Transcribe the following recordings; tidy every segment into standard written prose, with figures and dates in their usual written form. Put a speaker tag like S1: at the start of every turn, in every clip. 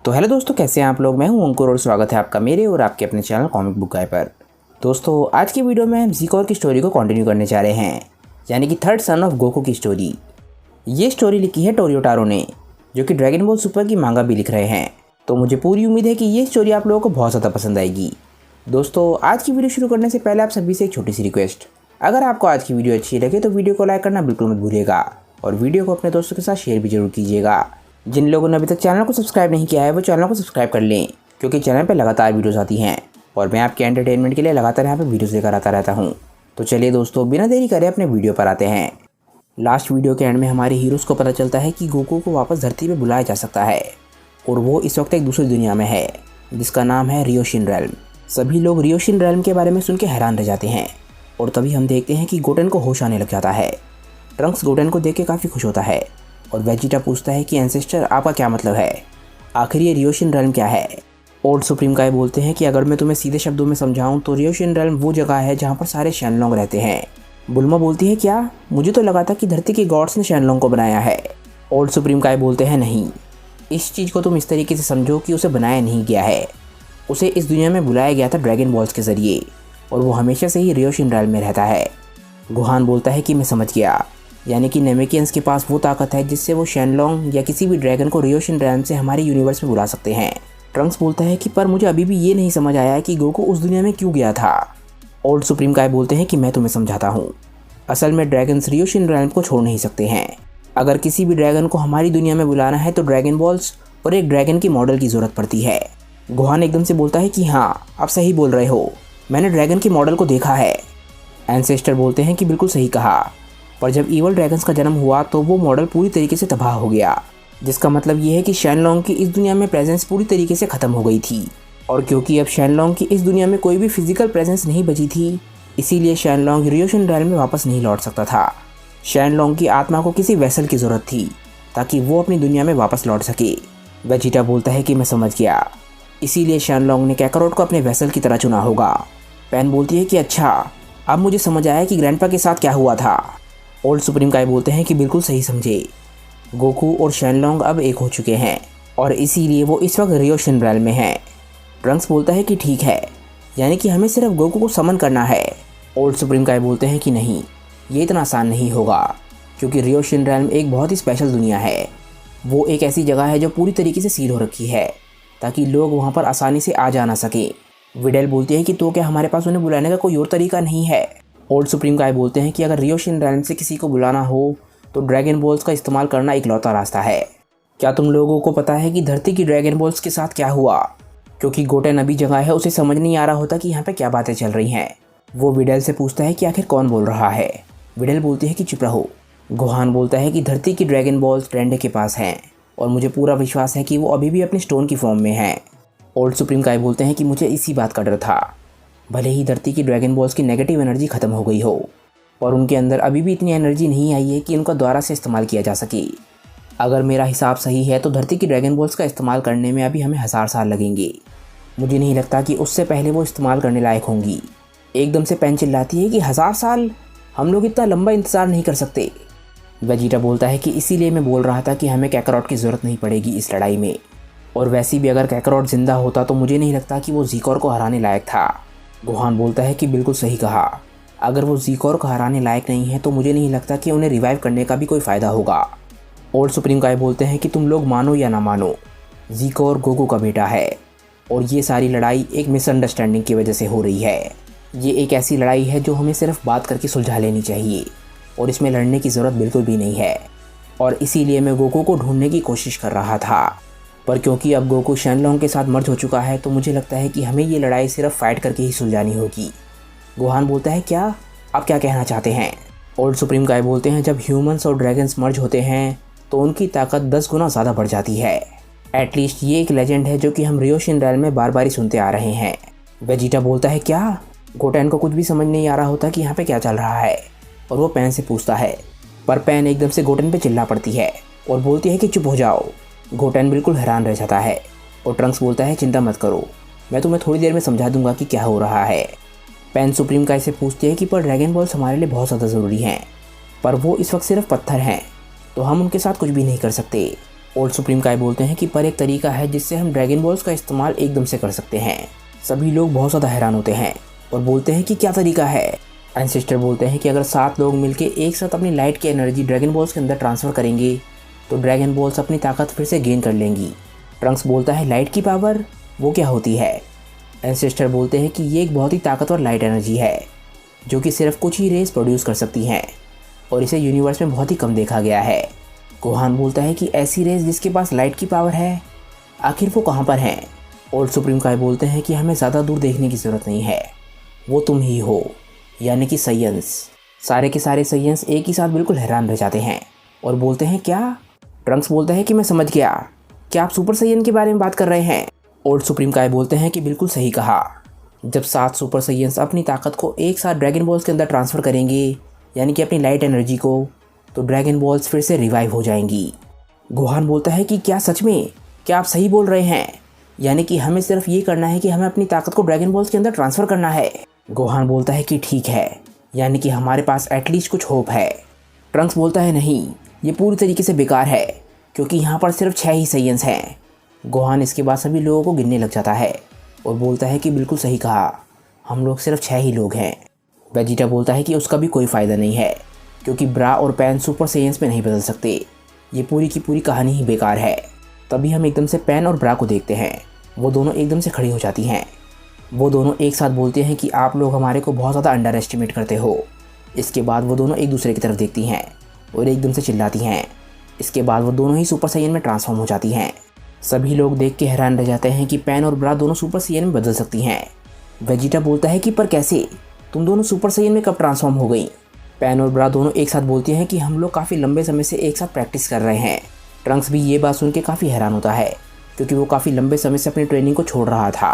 S1: तो हेलो दोस्तों, कैसे हैं आप लोग। मैं हूं अंकुर और स्वागत है आपका मेरे और आपके अपने चैनल कॉमिक बुक गाय पर। दोस्तों, आज की वीडियो में हम ज़ीकोर की स्टोरी को कंटिन्यू करने जा रहे हैं, यानी कि थर्ड सन ऑफ गोकू की स्टोरी। ये स्टोरी लिखी है टोरियोटारो ने, जो कि ड्रैगन बॉल सुपर की मांगा भी लिख रहे हैं। तो मुझे पूरी उम्मीद है कि ये स्टोरी आप लोगों को बहुत ज़्यादा पसंद आएगी। दोस्तों, आज की वीडियो शुरू करने से पहले आप सभी से एक छोटी सी रिक्वेस्ट, अगर आपको आज की वीडियो अच्छी लगे तो वीडियो को लाइक करना बिल्कुल मत भूलिएगा और वीडियो को अपने दोस्तों के साथ शेयर भी जरूर कीजिएगा। जिन लोगों ने अभी तक चैनल को सब्सक्राइब नहीं किया है वो चैनल को सब्सक्राइब कर लें, क्योंकि चैनल पर लगातार वीडियोस आती हैं और मैं आपके एंटरटेनमेंट के लिए लगातार यहाँ पे वीडियोस लेकर आता रहता हूँ। तो चलिए दोस्तों, बिना देरी करे अपने वीडियो पर आते हैं। लास्ट वीडियो के एंड में हमारे हीरोज़ को पता चलता है कि गोकू को वापस धरती पर बुलाया जा सकता है और वो इस वक्त एक दूसरी दुनिया में है जिसका नाम है रियोशिन रेल्म। सभी लोग रियोशिन रेल्म के बारे में सुन के हैरान रह जाते हैं और तभी हम देखते हैं कि गोटेन को होश आने लग जाता है। ट्रंक्स गोटेन को देख के काफ़ी खुश होता है और वेजिटा पूछता है कि एंसेस्टर, आपका क्या मतलब है, आखिर ये रियोशिन रेल्म क्या है। ओल्ड सुप्रीम काय बोलते हैं कि अगर मैं तुम्हें सीधे शब्दों में समझाऊं तो रियोशिन रेल्म वो जगह है जहाँ पर सारे शैनलोंग रहते हैं। बुल्मा बोलती है, क्या, मुझे तो लगा था कि धरती के गॉड्स ने शैनलोंग को बनाया है। ओल्ड सुप्रीम काय बोलते हैं, नहीं, इस चीज़ को तुम इस तरीके से समझो कि उसे बनाया नहीं गया है, उसे इस दुनिया में बुलाया गया था ड्रैगन बॉल्स के ज़रिए और वो हमेशा से ही रियोशिन रेल्म में रहता है। गुहान बोलता है कि मैं समझ गया, यानी कि नेमेकियंस के पास वो ताकत है जिससे वो शैनलोंग या किसी भी ड्रैगन को रियोशिन रेल्म से हमारे यूनिवर्स में बुला सकते हैं। ट्रंक्स बोलता है कि पर मुझे अभी भी ये नहीं समझ आया कि गोकू उस दुनिया में क्यों गया था। ओल्ड सुप्रीम काय बोलते हैं कि मैं तुम्हें समझाता हूँ। असल में ड्रैगन्स रियोशिन रेल्म को छोड़ नहीं सकते हैं। अगर किसी भी ड्रैगन को हमारी दुनिया में बुलाना है तो ड्रैगन बॉल्स और एक ड्रैगन की मॉडल की ज़रूरत पड़ती है। गुहान एकदम से बोलता है कि हाँ, आप सही बोल रहे हो, मैंने ड्रैगन की मॉडल को देखा है। एंसेस्टर बोलते हैं कि बिल्कुल सही कहा, पर जब ईवल ड्रैगन्स का जन्म हुआ तो वो मॉडल पूरी तरीके से तबाह हो गया, जिसका मतलब ये है कि शैनलोंग की इस दुनिया में प्रेजेंस पूरी तरीके से ख़त्म हो गई थी। और क्योंकि अब शैनलोंग की इस दुनिया में कोई भी फिजिकल प्रेजेंस नहीं बची थी, इसीलिए शैनलोंग रियोशिन रेल्म में वापस नहीं लौट सकता था। शैनलोंग की आत्मा को किसी वेसल की ज़रूरत थी ताकि वो अपनी दुनिया में वापस लौट सके। वेजिटा बोलता है कि मैं समझ गया, इसीलिए शैनलोंग ने कैकारोट को अपने वेसल की तरह चुना होगा। पैन बोलती है कि अच्छा, अब मुझे समझ आया कि ग्रैंडपा के साथ क्या हुआ था। ओल्ड सुप्रीम काय बोलते हैं कि बिल्कुल सही समझे, गोकू और शैनलोंग अब एक हो चुके हैं और इसीलिए वो इस वक्त रियोशिन रेल्म में हैं। ट्रंक्स बोलता है कि ठीक है, यानी कि हमें सिर्फ गोकू को समन करना है। ओल्ड सुप्रीम काय बोलते हैं कि नहीं, ये इतना आसान नहीं होगा, क्योंकि रियोशिन रेल्म एक बहुत ही स्पेशल दुनिया है। वो एक ऐसी जगह है जो पूरी तरीके से सील हो रखी है ताकि लोग वहाँ पर आसानी से आ जा ना सके। विडेल बोलती है कि तो क्या हमारे पास उन्हें बुलाने का कोई और तरीका नहीं है। ओल्ड सुप्रीम काय बोलते हैं कि अगर रियोशिन रेल्म से किसी को बुलाना हो तो ड्रैगन बॉल्स का इस्तेमाल करना इकलौता रास्ता है। क्या तुम लोगों को पता है कि धरती की ड्रैगन बॉल्स के साथ क्या हुआ? क्योंकि गोटेन अभी जगह है, उसे समझ नहीं आ रहा होता कि यहाँ पे क्या बातें चल रही हैं। वो विडेल से पूछता है कि आखिर कौन बोल रहा है। विडेल बोलती है कि चुप रहो। गुहान बोलता है कि धरती की ड्रैगन बॉल्स ट्रेंडे के पास हैं और मुझे पूरा विश्वास है कि वो अभी भी अपने स्टोन की फॉर्म में हैं। ओल्ड सुप्रीम काय बोलते हैं कि मुझे इसी बात का डर था, भले ही धरती की ड्रैगन बॉल्स की नेगेटिव एनर्जी ख़त्म हो गई हो और उनके अंदर अभी भी इतनी एनर्जी नहीं आई है कि उनका दोबारा से इस्तेमाल किया जा सके। अगर मेरा हिसाब सही है तो धरती की ड्रैगन बॉल्स का इस्तेमाल करने में अभी हमें 1000 साल लगेंगे। मुझे नहीं लगता कि उससे पहले वो इस्तेमाल करने लायक होंगी। एकदम से पेन चिल्लाती है कि 1000 साल, हम लोग इतना लंबा इंतज़ार नहीं कर सकते। वेजिटा बोलता है कि इसीलिए मैं बोल रहा था कि हमें कैकारोट की ज़रूरत नहीं पड़ेगी इस लड़ाई में, और वैसे भी अगर कैकारोट ज़िंदा होता तो मुझे नहीं लगता कि वो ज़ीकोर को हराने लायक था। गुहान बोलता है कि बिल्कुल सही कहा, अगर वो ज़ीकोर को हराने लायक नहीं है तो मुझे नहीं लगता कि उन्हें रिवाइव करने का भी कोई फ़ायदा होगा। ओल्ड सुप्रीम काय बोलते हैं कि तुम लोग मानो या ना मानो, ज़ीकोर गोकू का बेटा है और ये सारी लड़ाई एक मिसअंडरस्टैंडिंग की वजह से हो रही है। ये एक ऐसी लड़ाई है जो हमें सिर्फ बात करके सुलझा लेनी चाहिए और इसमें लड़ने की ज़रूरत बिल्कुल भी नहीं है। और इसीलिए मैं गोकू को ढूंढने की कोशिश कर रहा था, पर क्योंकि अब गोकू शैनलोंग के साथ मर्ज हो चुका है तो मुझे लगता है कि हमें ये लड़ाई सिर्फ फाइट करके ही सुलझानी होगी। गुहान बोलता है, क्या, आप क्या कहना चाहते हैं? ओल्ड सुप्रीम काय बोलते हैं, जब ह्यूमंस और ड्रैगन्स मर्ज होते हैं तो उनकी ताकत 10 गुना ज़्यादा बढ़ जाती है। एटलीस्ट ये एक लेजेंड है जो कि हम रियोशिन रेल्म में बार बार ही सुनते आ रहे हैं। वेजिटा बोलता है, क्या? गोटेन को कुछ भी समझ नहीं आ रहा होता कि यहाँ पे क्या चल रहा है और वो पैन से पूछता है, पर पैन एकदम से गोटेन पे चिल्ला पड़ती है और बोलती है कि चुप हो जाओ। गोटेन बिल्कुल हैरान रह जाता है और ट्रंक्स बोलता है, चिंता मत करो, मैं तुम्हें थोड़ी देर में समझा दूंगा कि क्या हो रहा है। पैन सुप्रीम काय से पूछती है कि पर ड्रैगन बॉल्स हमारे लिए बहुत ज़्यादा ज़रूरी हैं, पर वो इस वक्त सिर्फ पत्थर हैं तो हम उनके साथ कुछ भी नहीं कर सकते। ओल्ड सुप्रीम काय बोलते हैं कि पर एक तरीका है जिससे हम ड्रैगन बॉल्स का इस्तेमाल एकदम से कर सकते हैं। सभी लोग बहुत ज़्यादा हैरान होते हैं और बोलते हैं कि क्या तरीका है। एंसेस्टर बोलते हैं कि अगर 7 लोग मिलकर एक साथ अपनी लाइट की एनर्जी ड्रैगन बॉल्स के अंदर ट्रांसफ़र करेंगे तो ड्रैगन बॉल्स अपनी ताकत फिर से गेन कर लेंगी। ट्रंक्स बोलता है लाइट की पावर वो क्या होती है। एंसेस्टर बोलते हैं कि ये एक बहुत ही ताकतवर लाइट एनर्जी है जो कि सिर्फ कुछ ही रेस प्रोड्यूस कर सकती हैं और इसे यूनिवर्स में बहुत ही कम देखा गया है। गोहान बोलता है कि ऐसी रेस जिसके पास लाइट की पावर है आखिर वो कहाँ पर हैं। ओल्ड सुप्रीम काय बोलते हैं कि हमें ज़्यादा दूर देखने की ज़रूरत नहीं है, वो तुम ही हो, यानी कि साइंस। सारे के सारे साइंस एक ही साथ बिल्कुल हैरान रह जाते हैं और बोलते हैं क्या। ट्रंक्स बोलता है कि मैं समझ गया, क्या आप सुपर साइयन के बारे में बात कर रहे हैं। ओल्ड सुप्रीम काय बोलते हैं कि बिल्कुल सही कहा। जब 7 सुपर साइयंस अपनी ताकत को एक साथ ड्रैगन बॉल्स के अंदर ट्रांसफ़र करेंगे यानी कि अपनी लाइट एनर्जी को, तो ड्रैगन बॉल्स फिर से रिवाइव हो जाएंगी। गोहान बोलता है कि क्या सच में, क्या आप सही बोल रहे हैं, यानी कि हमें सिर्फ ये करना है कि हमें अपनी ताकत को ड्रैगन बॉल्स के अंदर ट्रांसफ़र करना है। गोहान बोलता है कि ठीक है, यानी कि हमारे पास एटलीस्ट कुछ होप है। ट्रंक्स बोलता है नहीं, ये पूरी तरीके से बेकार है क्योंकि यहाँ पर सिर्फ 6 ही साइयंस हैं। गोहान इसके बाद सभी लोगों को गिनने लग जाता है और बोलता है कि बिल्कुल सही कहा, हम लोग सिर्फ 6 ही लोग हैं। वेजिटा बोलता है कि उसका भी कोई फ़ायदा नहीं है क्योंकि ब्रा और पैन सुपर साइयंस में नहीं बदल सकते, ये पूरी की पूरी कहानी ही बेकार है। तभी हम एकदम से पैन और ब्रा को देखते हैं, वो दोनों एकदम से खड़ी हो जाती हैं। वो दोनों एक साथ बोलते हैं कि आप लोग हमारे को बहुत ज़्यादा अंडर एस्टिमेट करते हो। इसके बाद वो दोनों एक दूसरे की तरफ देखती हैं और एकदम से चिल्लाती हैं। इसके बाद वो दोनों ही सुपर साइयन में ट्रांसफॉर्म हो जाती हैं। सभी लोग देख के हैरान रह जाते हैं कि पैन और ब्रा दोनों सुपर साइयन में बदल सकती हैं। वेजिटा बोलता है कि पर कैसे, तुम दोनों सुपर साइयन में कब ट्रांसफॉर्म हो गई। पैन और ब्रा दोनों एक साथ बोलती हैं कि हम लोग काफ़ी लंबे समय से एक साथ प्रैक्टिस कर रहे हैं। ट्रंक्स भी ये बात सुन के काफ़ी हैरान होता है क्योंकि वो काफ़ी लंबे समय से अपनी ट्रेनिंग को छोड़ रहा था।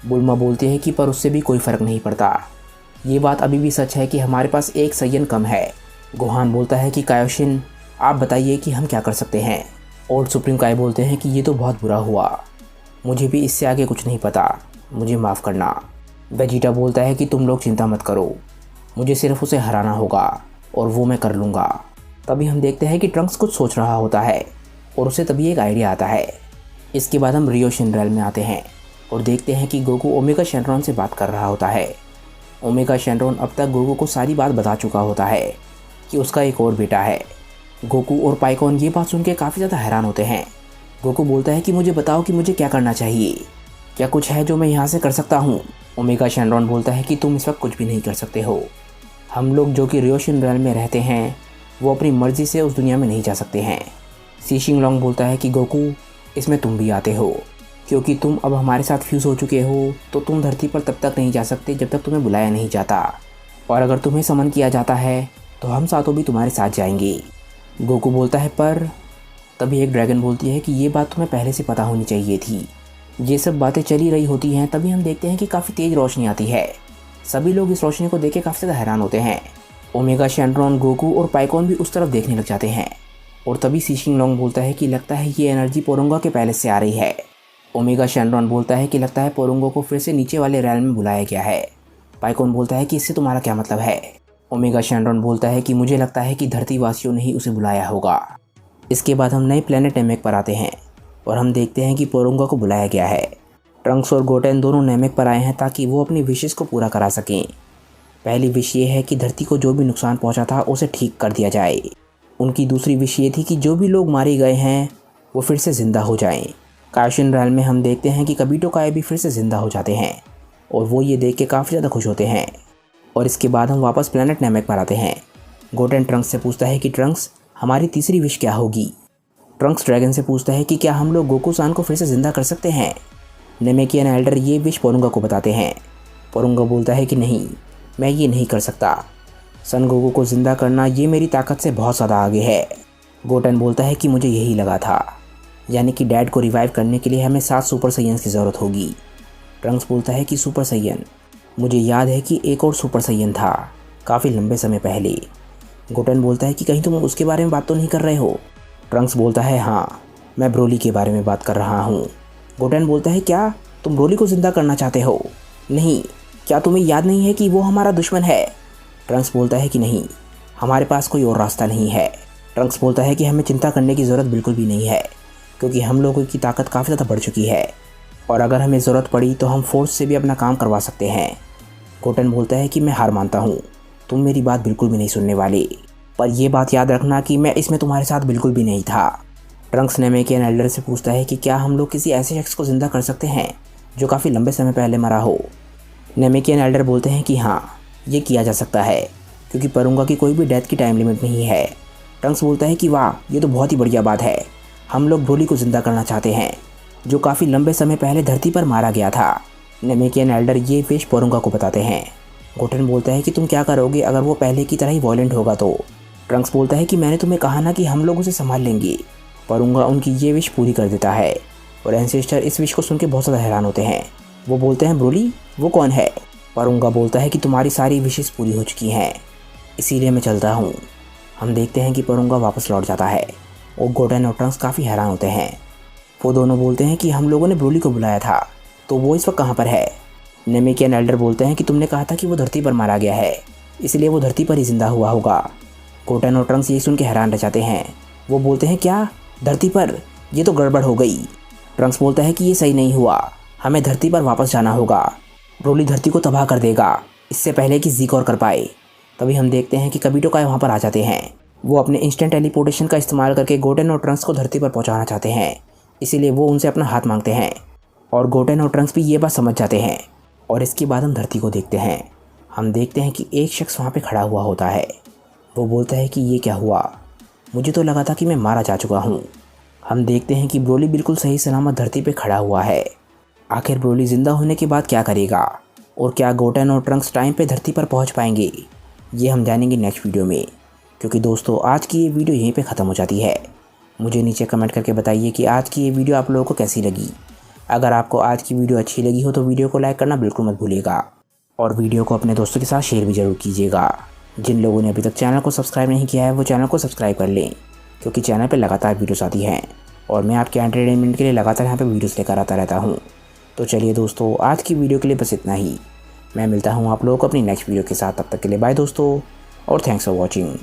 S1: बुल्मा बोलती है कि पर उससे भी कोई फ़र्क नहीं पड़ता, ये बात अभी भी सच है कि हमारे पास एक साइयन कम है। गोहान बोलता है कि कायोशिन आप बताइए कि हम क्या कर सकते हैं। ओल्ड सुप्रीम काय बोलते हैं कि ये तो बहुत बुरा हुआ, मुझे भी इससे आगे कुछ नहीं पता, मुझे माफ़ करना। वेजिटा बोलता है कि तुम लोग चिंता मत करो, मुझे सिर्फ उसे हराना होगा और वो मैं कर लूँगा। तभी हम देखते हैं कि ट्रंक्स कुछ सोच रहा होता है और उसे तभी एक आइडिया आता है। इसके बाद हम रियो शिनरेल में आते हैं और देखते हैं कि गोकू ओमेगा शेनरॉन से बात कर रहा होता है। ओमेगा शेनरॉन अब तक गोकू को सारी बात बता चुका होता है कि उसका एक और बेटा है। गोकू और पाइकॉन ये बात सुन के काफ़ी ज़्यादा हैरान होते हैं। गोकू बोलता है कि मुझे बताओ कि मुझे क्या करना चाहिए, क्या कुछ है जो मैं यहाँ से कर सकता हूँ। ओमेगा शेनरॉन बोलता है कि तुम इस वक्त कुछ भी नहीं कर सकते हो। हम लोग जो कि रियो शिनरेल में रहते हैं वो अपनी मर्ज़ी से उस दुनिया में नहीं जा सकते हैं। सी शिंगलोंग बोलता है कि गोकू इसमें तुम भी आते हो क्योंकि तुम अब हमारे साथ फ्यूज़ हो चुके हो, तो तुम धरती पर तब तक नहीं जा सकते जब तक तुम्हें बुलाया नहीं जाता, और अगर तुम्हें समन किया जाता है तो हम सातों भी तुम्हारे साथ जाएंगे। गोकू बोलता है पर तभी एक ड्रैगन बोलती है कि ये बात तुम्हें पहले से पता होनी चाहिए थी। ये सब बातें चली रही होती हैं, तभी हम देखते हैं कि काफ़ी तेज़ रोशनी आती है। सभी लोग इस रोशनी को देख के काफ़ी ज़्यादा हैरान होते हैं। ओमेगा शेनरॉन, गोकू और पाइकॉन भी उस तरफ देखने लग जाते हैं और तभी सी शिंगलोंग बोलता है कि लगता है ये एनर्जी पोरुंगा के पैलेस से आ रही है। ओमेगा शेनरॉन बोलता है कि लगता है पोरुंगा को फिर से नीचे वाले रैल में बुलाया गया है। पाइकॉन बोलता है कि इससे तुम्हारा क्या मतलब है। ओमेगा शेनरॉन बोलता है कि मुझे लगता है कि धरतीवासियों ने ही उसे बुलाया होगा। इसके बाद हम नए प्लेनेट नेमेक पर आते हैं और हम देखते हैं कि पोरुंगा को बुलाया गया है। ट्रंक्स और गोटेन दोनों नेमेक पर आए हैं ताकि वो अपनी विशेस को पूरा करा सकें। पहली विश ये है कि धरती को जो भी नुकसान पहुंचा था उसे ठीक कर दिया जाए। उनकी दूसरी विश ये थी कि जो भी लोग मारे गए हैं वो फिर से ज़िंदा हो जाएं। कायोशिन रैल में हम देखते हैं कि कबीटो काय भी फिर से ज़िंदा हो जाते हैं और वो ये देख के काफ़ी ज़्यादा खुश होते हैं। और इसके बाद हम वापस प्लेनेट नेमेक पर आते हैं। गोटेन ट्रंक्स से पूछता है कि ट्रंक्स हमारी तीसरी विश क्या होगी। ट्रंक्स ड्रैगन से पूछता है कि क्या हम लोग गोकू सान को फिर से ज़िंदा कर सकते हैं। नेमेकियन एल्डर ये विश पोरुंगा को बताते हैं। पोरुंगा बोलता है कि नहीं, मैं ये नहीं कर सकता। सन गोकू को ज़िंदा करना ये मेरी ताकत से बहुत ज़्यादा आगे है। गोटेन बोलता है कि मुझे यही लगा था, यानी कि डैड को रिवाइव करने के लिए हमें 7 सुपर साइयंस की ज़रूरत होगी। ट्रंक्स बोलता है कि सुपर साइयन, मुझे याद है कि एक और सुपर साइयन था काफ़ी लंबे समय पहले। गोटेन बोलता है कि कहीं तुम उसके बारे में बात तो नहीं कर रहे हो। ट्रंक्स बोलता है हाँ, मैं ब्रोली के बारे में बात कर रहा हूँ। गोटेन बोलता है क्या तुम ब्रोली को ज़िंदा करना चाहते हो। नहीं, क्या तुम्हें याद नहीं है कि वो हमारा दुश्मन है। ट्रंक्स बोलता है कि नहीं, हमारे पास कोई और रास्ता नहीं है। ट्रंक्स बोलता है कि हमें चिंता करने की ज़रूरत बिल्कुल भी नहीं है, क्योंकि हम लोगों की ताकत काफ़ी ज़्यादा बढ़ चुकी है और अगर हमें ज़रूरत पड़ी तो हम फोर्स से भी अपना काम करवा सकते हैं। गोटेन बोलता है कि मैं हार मानता हूँ, तुम मेरी बात बिल्कुल भी नहीं सुनने वाले, पर यह बात याद रखना कि मैं इसमें तुम्हारे साथ बिल्कुल भी नहीं था। ट्रंक्स नेमेकियन एल्डर से पूछता है कि क्या हम लोग किसी ऐसे शख्स को ज़िंदा कर सकते हैं जो काफ़ी लंबे समय पहले मरा हो। नेमेकियन एल्डर बोलते हैं कि हाँ, ये किया जा सकता है क्योंकि परूंगा की कोई भी डेथ की टाइम लिमिट नहीं है। ट्रंक्स बोलता है कि वाह, ये तो बहुत ही बढ़िया बात है। हम लोग ब्रोली को ज़िंदा करना चाहते हैं जो काफ़ी लंबे समय पहले धरती पर मारा गया था। नेमेकियन एल्डर ये विश परूंगा को बताते हैं। गोटेन बोलता है कि तुम क्या करोगे अगर वो पहले की तरह ही वॉयलेंट होगा तो। ट्रंक्स बोलता है कि मैंने तुम्हें कहा ना कि हम लोग उसे संभाल लेंगे। परूंगा उनकी ये विश पूरी कर देता है और एंसेस्टर इस विश को सुन के बहुत ज़्यादा हैरान होते हैं। वो बोलते हैं ब्रोली, वो कौन है? परूंगा बोलता है कि तुम्हारी सारी विशेस पूरी हो चुकी हैं, इसीलिए मैं चलता हूँ। हम देखते हैं कि परूंगा वापस लौट जाता है और गोटेन और ट्रंक्स काफ़ी हैरान होते हैं। वो दोनों बोलते हैं कि हम लोगों ने ब्रोली को बुलाया था, तो वो इस वक्त कहाँ पर है? नेमेकियन एल्डर बोलते हैं कि तुमने कहा था कि वो धरती पर मारा गया है, इसलिए वो धरती पर ही जिंदा हुआ होगा। गोटेन और ट्रंक्स ये सुन के हैरान रह जाते हैं। वो बोलते हैं क्या धरती पर? ये तो गड़बड़ हो गई। ट्रंक्स बोलता है कि ये सही नहीं हुआ, हमें धरती पर वापस जाना होगा। ब्रोली धरती को तबाह कर देगा इससे पहले कि ज़ीकोर कर पाए। तभी हम देखते हैं कि कबीटो काय वहाँ पर आ जाते हैं। वो अपने इंस्टेंट टेलीपोर्टेशन का इस्तेमाल करके गोटेन और ट्रंक्स को धरती पर पहुँचाना चाहते हैं, इसीलिए वो उनसे अपना हाथ मांगते हैं और गोटेन और ट्रंक्स भी ये बात समझ जाते हैं। और इसके बाद हम धरती को देखते हैं। हम देखते हैं कि एक शख्स वहाँ पे खड़ा हुआ होता है। वो बोलता है कि ये क्या हुआ, मुझे तो लगा था कि मैं मारा जा चुका हूँ। हम देखते हैं कि ब्रोली बिल्कुल सही सलामत धरती पे खड़ा हुआ है। आखिर ब्रोली ज़िंदा होने के बाद क्या करेगा और क्या गोटेन और ट्रंक्स टाइम पे धरती पर पहुँच पाएंगे, ये हम जानेंगे नेक्स्ट वीडियो में। क्योंकि दोस्तों आज की ये वीडियो यहीं पे ख़त्म हो जाती है। मुझे नीचे कमेंट करके बताइए कि आज की ये वीडियो आप लोगों को कैसी लगी। अगर आपको आज की वीडियो अच्छी लगी हो तो वीडियो को लाइक करना बिल्कुल मत भूलिएगा और वीडियो को अपने दोस्तों के साथ शेयर भी ज़रूर कीजिएगा। जिन लोगों ने अभी तक चैनल को सब्सक्राइब नहीं किया है वो चैनल को सब्सक्राइब कर लें, क्योंकि चैनल पर लगातार वीडियोस आती हैं और मैं आपके एंटरटेनमेंट के लिए लगातार यहाँ पर वीडियोस लेकर आता रहता हूँ। तो चलिए दोस्तों, आज की वीडियो के लिए बस इतना ही। मैं मिलता हूँ आप लोगों को अपनी नेक्स्ट वीडियो के साथ। तब तक के लिए बाय दोस्तों और थैंक्स फॉर वॉचिंग।